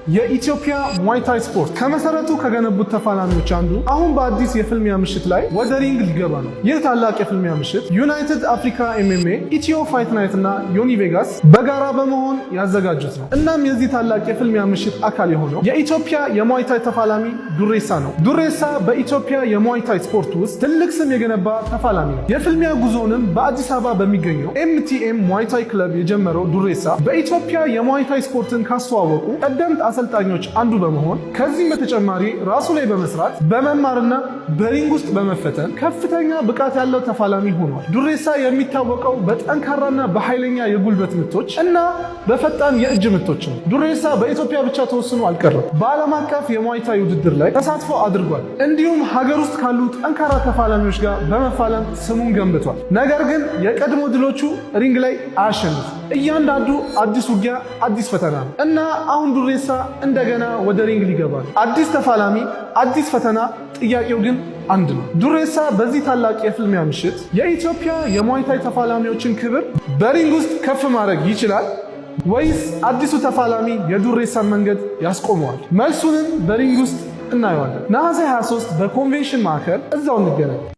የኢትዮጵያ ሙዋይ ታይ ስፖርት ከመሰረቱ ከገነቡት ተፋላሚዎች አንዱ አሁን በአዲስ የፍልሚያ ምሽት ላይ ወደ ሪንግ ሊገባ ነው። ይህ ታላቅ የፍልሚያ ምሽት ዩናይትድ አፍሪካ ኤምኤምኤ፣ ኢትዮ ፋይት ናይት እና ዮኒ ቬጋስ በጋራ በመሆን ያዘጋጁት ነው። እናም የዚህ ታላቅ የፍልሚያ ምሽት አካል የሆነው የኢትዮጵያ የሙዋይ ታይ ተፋላሚ ዱሬሳ ነው። ዱሬሳ በኢትዮጵያ የሙዋይ ታይ ስፖርት ውስጥ ትልቅ ስም የገነባ ተፋላሚ ነው። የፍልሚያ ጉዞውንም በአዲስ አበባ በሚገኘው ኤምቲኤም ሙዋይ ታይ ክለብ የጀመረው ዱሬሳ በኢትዮጵያ የሙዋይ ታይ ስፖርትን ካስተዋወቁ ቀደምት አሰልጣኞች አንዱ በመሆን ከዚህም በተጨማሪ ራሱ ላይ በመስራት በመማርና በሪንግ ውስጥ በመፈተን ከፍተኛ ብቃት ያለው ተፋላሚ ሆኗል። ዱሬሳ የሚታወቀው በጠንካራና በኃይለኛ የጉልበት ምቶች እና በፈጣን የእጅ ምቶች ነው። ዱሬሳ በኢትዮጵያ ብቻ ተወስኖ አልቀረም። በዓለም አቀፍ የሙዋይ ታይ ውድድር ላይ ተሳትፎ አድርጓል። እንዲሁም ሀገር ውስጥ ካሉ ጠንካራ ተፋላሚዎች ጋር በመፋለም ስሙን ገንብቷል። ነገር ግን የቀድሞ ድሎቹ ሪንግ ላይ አያሸንፉም። እያንዳንዱ አዲስ ውጊያ አዲስ ፈተና ነው እና አሁን ዱሬሳ እንደገና ወደ ሪንግ ሊገባ ነው። አዲስ ተፋላሚ፣ አዲስ ፈተና። ጥያቄው ግን አንድ ነው። ዱሬሳ በዚህ ታላቅ የፍልሚያ ምሽት የኢትዮጵያ የሙዋይ ታይ ተፋላሚዎችን ክብር በሪንግ ውስጥ ከፍ ማድረግ ይችላል ወይስ አዲሱ ተፋላሚ የዱሬሳን መንገድ ያስቆመዋል? መልሱንም በሪንግ ውስጥ እናየዋለን። ነሐሴ 23 በኮንቬንሽን ማዕከል እዛው እንገናኝ።